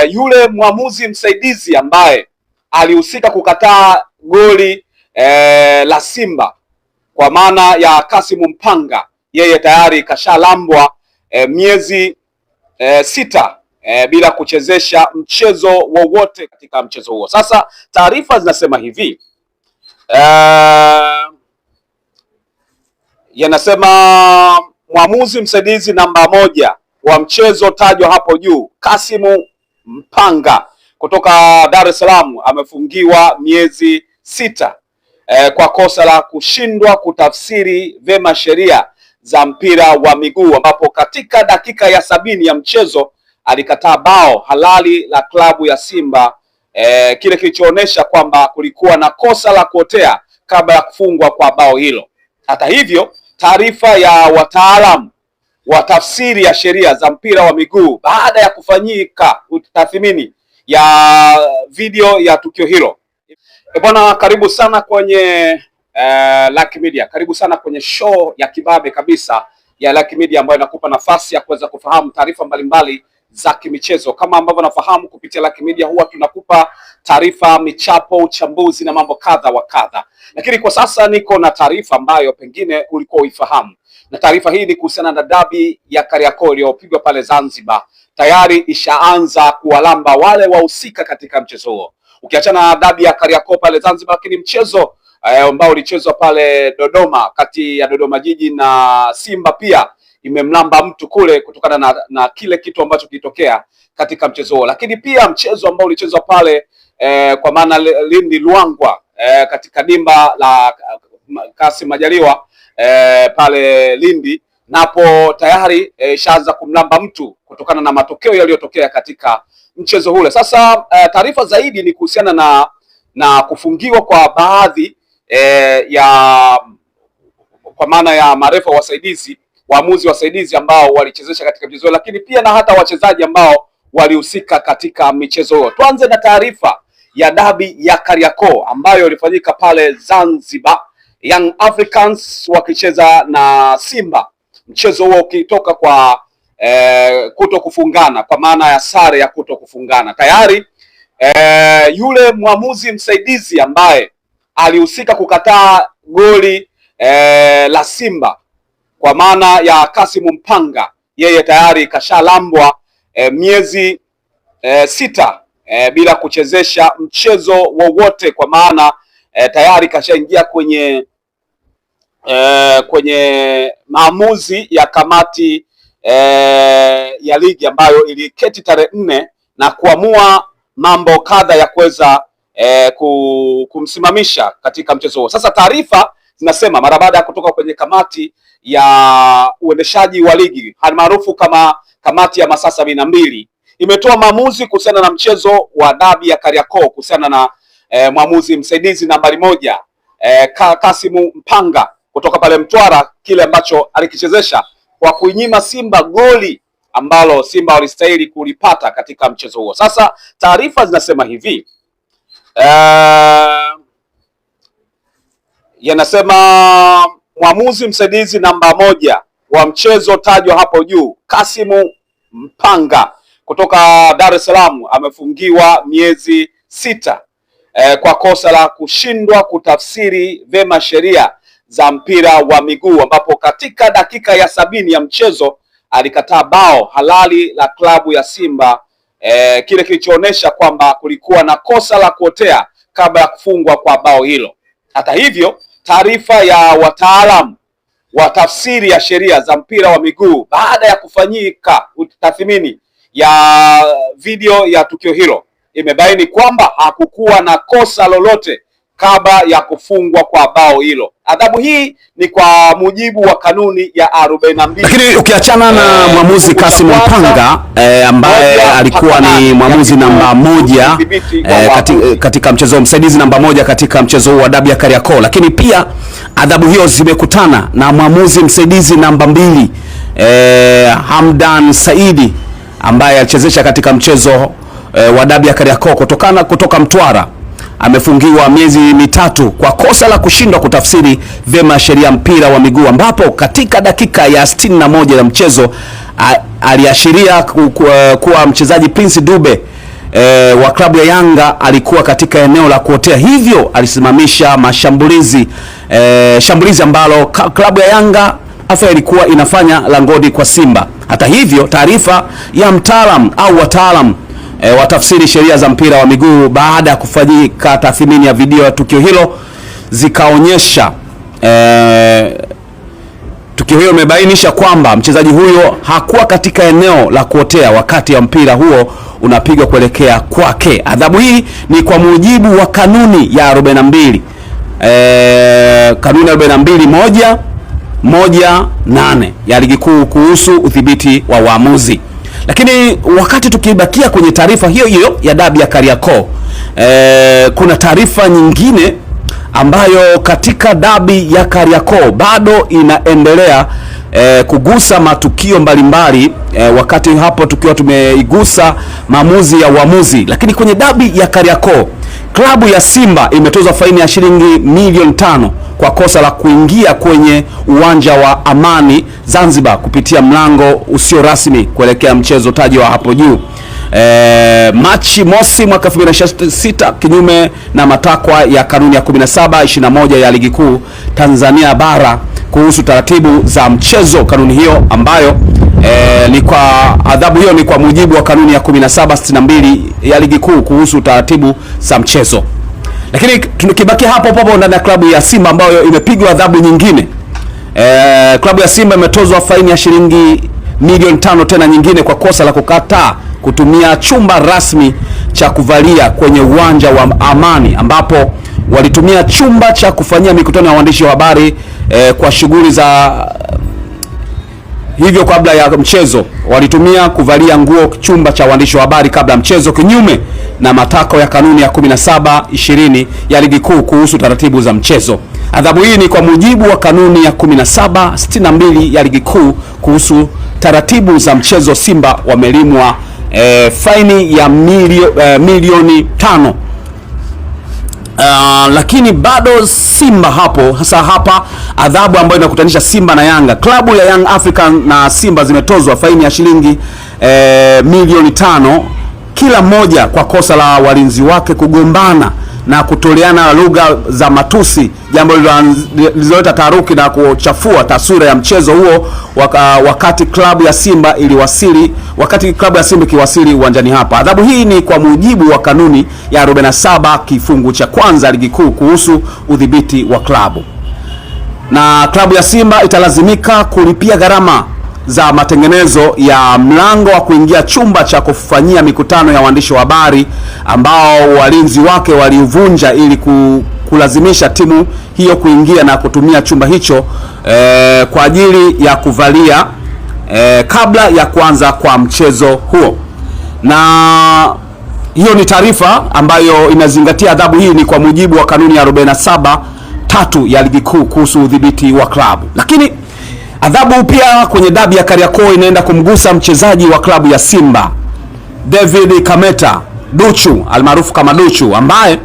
yule mwamuzi msaidizi ambaye alihusika kukataa goli la Simba kwa maana ya Kasimu Mpanga, yeye tayari kashalambwa miezi 6 bila kuchezesha mchezo wowote katika mchezo huo. Sasa taarifa zinasema hivi, yanasema mwamuzi msaidizi namba 1 wa mchezo tajwa hapo juu, Kasimu Mpanga kutoka Dar es Salaam, amefungiwa miezi 6 kwa kosa la kushindwa kutafsiri vema sheria za mpira wa miguu, ambapo katika dakika ya 70 ya mchezo alikataa bao halali la klabu ya Simba, kile kilichoonyesha kwamba kulikuwa na kosa la kuotea kabla ya kufungwa kwa bao hilo. Hata hivyo, taarifa ya wataalamu wa tafsiri ya sheria za mpira wa miguu baada ya kufanyika tathmini ya video ya tukio hilo. Bwana, karibu sana kwenye Lucky Media. Karibu sana kwenye show ya kibabe kabisa ya Lucky Media ambayo inakupa nafasi ya kuweza kufahamu taarifa mbalimbali za kimichezo. Kama ambavyo nafahamu, kupitia Lucky Media huwa tunakupa taarifa, michapo, uchambuzi na mambo kadha wa kadha. Lakini kwa sasa niko na taarifa ambayo pengine ulikuwa uifahamu. Na taarifa hii ni kuhusiana na dabi ya Kariakoo iliyopigwa pale Zanzibar. Tayari ishaanza kuwalamba wale wahusika katika mchezo huo. Ukiachana na dabi ya Kariakoo pale Zanzibar, lakini mchezo ambao ulichezwa pale Dodoma kati ya Dodoma Jiji na Simba pia imemlamba mtu kule kutokana na kile kitu ambacho kilitokea katika mchezo huo. Lakini pia mchezo ambao ulichezwa pale kwa maana Lindi Luangwa katika dimba la Kassim Majaliwa pale Lindi, napo tayari ishaanza kumlamba mtu kutokana na matokeo yaliyotokea katika mchezo ule. Sasa taarifa zaidi ni kuhusiana na kufungiwa kwa baadhi kwa maana ya marefa wasaidizi, waamuzi wasaidizi ambao walichezesha katika mchezo huo, lakini pia na hata wachezaji ambao walihusika katika michezo hiyo. Tuanze na taarifa ya dabi ya Kariakoo ambayo ilifanyika pale Zanzibar, Young Africans wakicheza na Simba. Mchezo huo ukitoka kwa kuto kufungana, kwa maana ya sare ya kuto kufungana. Tayari yule mwamuzi msaidizi ambaye alihusika kukataa goli la Simba kwa maana ya Kasimu Mpanga, yeye tayari kashalambwa miezi 6 bila kuchezesha mchezo wowote, kwa maana tayari kashaingia kwenye maamuzi ya kamati ya ligi ambayo iliketi tarehe 4 na kuamua mambo kadha ya kuweza kumsimamisha katika mchezo huo. Sasa taarifa zinasema mara baada ya kutoka kwenye kamati ya uendeshaji wa ligi maarufu kama kamati ya masaa 72 imetoa maamuzi kuhusiana na mchezo wa dabi ya Kariakoo kuhusiana na mwamuzi msaidizi nambari 1 Kasimu Mpanga kutoka pale Mtwara, kile ambacho alikichezesha kwa kuinyima Simba goli ambalo Simba walistahili kulipata katika mchezo huo. Sasa taarifa zinasema hivi, yanasema mwamuzi msaidizi namba 1 wa mchezo tajwa hapo juu, Kasimu Mpanga kutoka Dar es Salaam, amefungiwa miezi 6 kwa kosa la kushindwa kutafsiri vema sheria za mpira wa miguu, ambapo katika dakika ya 70 ya mchezo alikataa bao halali la klabu ya Simba, kile kilichoonyesha kwamba kulikuwa na kosa la kuotea kabla ya kufungwa kwa bao hilo. Hata hivyo, taarifa ya wataalamu wa tafsiri ya sheria za mpira wa miguu baada ya kufanyika tathmini ya video ya tukio hilo imebaini kwamba hakukuwa na kosa lolote kabla ya kufungwa kwa bao hilo. Adhabu hii ni kwa mujibu wa kanuni ya 42. Lakini ukiachana na mwamuzi Kasimu Mpanga ambaye alikuwa ni mwamuzi namba 1 katika mchezo, msaidizi namba 1 katika mchezo wa dabi ya Kariakoo, lakini pia adhabu hiyo zimekutana na mwamuzi msaidizi namba 2 Hamdan Saidi ambaye alichezesha katika mchezo wa dabi ya Kariakoo kutoka Mtwara. Amefungiwa miezi 3 kwa kosa la kushindwa kutafsiri vyema sheria mpira wa miguu, ambapo katika dakika ya 61 ya mchezo aliashiria kuwa mchezaji Prince Dube wa klabu ya Yanga alikuwa katika eneo la kuotea, hivyo alisimamisha mashambulizi shambulizi ambalo klabu ya Yanga afya ilikuwa inafanya langoni kwa Simba. Hata hivyo, taarifa ya mtaalam au wataalam watafsiri sheria za mpira wa miguu baada ya kufanyika tathmini ya video ya tukio hilo zikaonyesha tukio hilo imebainisha kwamba mchezaji huyo hakuwa katika eneo la kuotea wakati ya mpira huo unapigwa kuelekea kwake. Adhabu hii ni kwa mujibu wa kanuni ya 42 kanuni ya 42.1.8 ya ligi kuu kuhusu udhibiti wa waamuzi. Lakini wakati tukibakia kwenye taarifa hiyo hiyo ya dabi ya Kariakoo, kuna taarifa nyingine ambayo katika dabi ya Kariakoo bado inaendelea kugusa matukio mbalimbali, wakati hapo tukiwa tumeigusa maamuzi ya uamuzi. Lakini kwenye dabi ya Kariakoo, klabu ya Simba imetozwa faini ya shilingi milioni 5 kwa kosa la kuingia kwenye uwanja wa Amani Zanzibar kupitia mlango usio rasmi kuelekea mchezo tajwa hapo juu. Machi mosi mwaka 2026 kinyume na matakwa ya kanuni ya 17/21 ya ligi kuu Tanzania bara kuhusu taratibu za mchezo. Kanuni hiyo ambayo ni kwa adhabu hiyo ni kwa mujibu wa kanuni ya 17/62 ya ligi kuu kuhusu taratibu za mchezo. Lakini tunakibaki hapo ndani ya klabu ya Simba ambayo imepigwa adhabu nyingine. Klabu ya Simba imetozwa faini ya shilingi milioni 5 tena nyingine kwa kosa la kukataa kutumia chumba rasmi cha kuvalia kwenye uwanja wa Amani, ambapo walitumia chumba cha kufanyia mikutano ya waandishi wa habari kwa shughuli za hivyo. Kabla ya mchezo walitumia kuvalia nguo chumba cha waandishi wa habari kabla ya mchezo, kinyume na matakwa ya kanuni ya 17/20 ya ligi kuu kuhusu taratibu za mchezo. Adhabu hii ni kwa mujibu wa kanuni ya 17/62 ya ligi kuu kuhusu taratibu za mchezo. Simba wamelimwa faini ya milioni 5. Lakini bado Simba hapo, hasa hapa adhabu ambayo inakutanisha Simba na Yanga. Klabu ya Young African na Simba zimetozwa faini ya shilingi milioni 5 kila mmoja kwa kosa la walinzi wake kugombana na kutoleana lugha za matusi, jambo lililoleta taharuki na kuchafua taswira ya mchezo huo wakati klabu ya Simba ikiwasili uwanjani hapa. Adhabu hii ni kwa mujibu wa kanuni ya 47 kifungu cha kwanza ligi kuu kuhusu udhibiti wa klabu, na klabu ya Simba italazimika kulipia gharama za matengenezo ya mlango wa kuingia chumba cha kufanyia mikutano ya waandishi wa habari ambao walinzi wake waliuvunja ili kulazimisha timu hiyo kuingia na kutumia chumba hicho kwa ajili ya kuvalia kabla ya kuanza kwa mchezo huo. Na hiyo ni taarifa ambayo inazingatia adhabu hii ni kwa mujibu wa kanuni ya 47.3 ya ligi kuu kuhusu udhibiti wa klabu. Lakini adhabu pia kwenye dabi ya Kariakoo inaenda kumgusa mchezaji wa klabu ya Simba David Kameta Duchu almaarufu kama Duchu, ambaye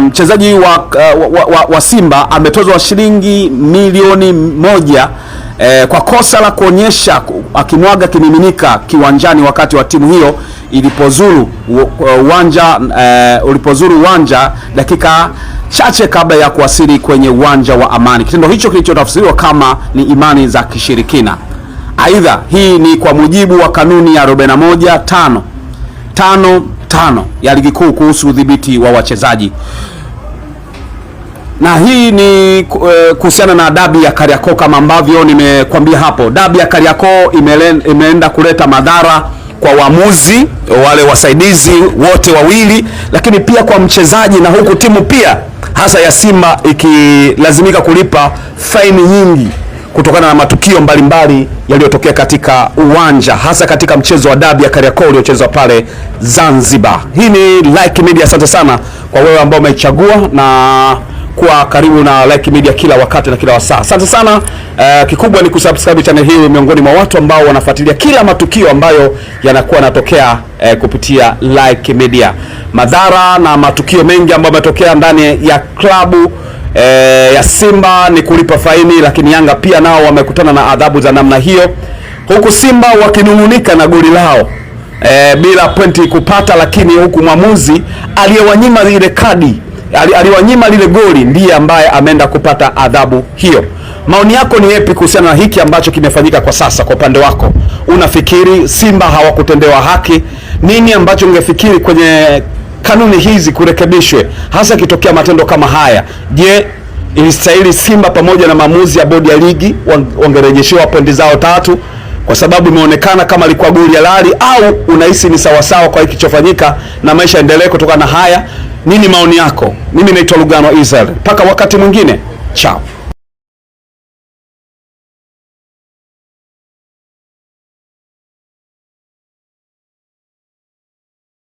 mchezaji wa Simba ametozwa shilingi milioni 1 kwa kosa la kuonyesha akimwaga kimiminika kiwanjani wakati wa timu hiyo ilipozuru uwanja dakika chache kabla ya kuwasili kwenye uwanja wa Amani. Kitendo hicho kilichotafsiriwa kama ni imani za kishirikina. Aidha, hii ni kwa mujibu wa kanuni ya 41.5 ya ligi kuu kuhusu udhibiti wa wachezaji. Na hii ni kuhusiana na dabi ya Kariakoo. Kama ambavyo nimekwambia hapo, dabi ya Kariakoo imeenda kuleta madhara kwa waamuzi wale wasaidizi wote wawili, lakini pia kwa mchezaji, na huku timu pia hasa ya Simba ikilazimika kulipa faini nyingi kutokana na matukio mbalimbali yaliyotokea katika uwanja, hasa katika mchezo wa dabi ya Kariakoo uliochezwa pale Zanzibar. Hii ni Like Media. Asante sana kwa wewe ambao umeichagua na kuwa karibu na Like Media kila wakati na kila wasaa. Asante sana. Kikubwa ni kusubscribe channel hii, miongoni mwa watu ambao wanafuatilia kila matukio ambayo yanakuwa yanatokea kupitia Like Media. Madhara na matukio mengi ambayo yametokea ndani ya klabu ya Simba ni kulipa faini, lakini Yanga pia nao wamekutana na adhabu za namna hiyo, huku Simba wakinung'unika na goli lao bila pointi kupata, lakini huku mwamuzi aliyewanyima ile kadi, aliwanyima lile goli, ndiye ambaye ameenda kupata adhabu hiyo. Maoni yako ni yapi kuhusiana na hiki ambacho kimefanyika kwa sasa? Kwa upande wako, unafikiri Simba hawakutendewa haki? Nini ambacho ungefikiri kwenye kanuni hizi kurekebishwe, hasa kitokea matendo kama haya? Je, ilistahili Simba pamoja na maamuzi ya bodi ya ligi wangerejeshewa pointi zao 3 kwa sababu imeonekana kama alikuwa goli halali, au unahisi ni sawasawa kwa hiki kilichofanyika na maisha endelee kutokana na haya? Nini maoni yako? Mimi naitwa Lugano Israel, mpaka wakati mwingine, chao.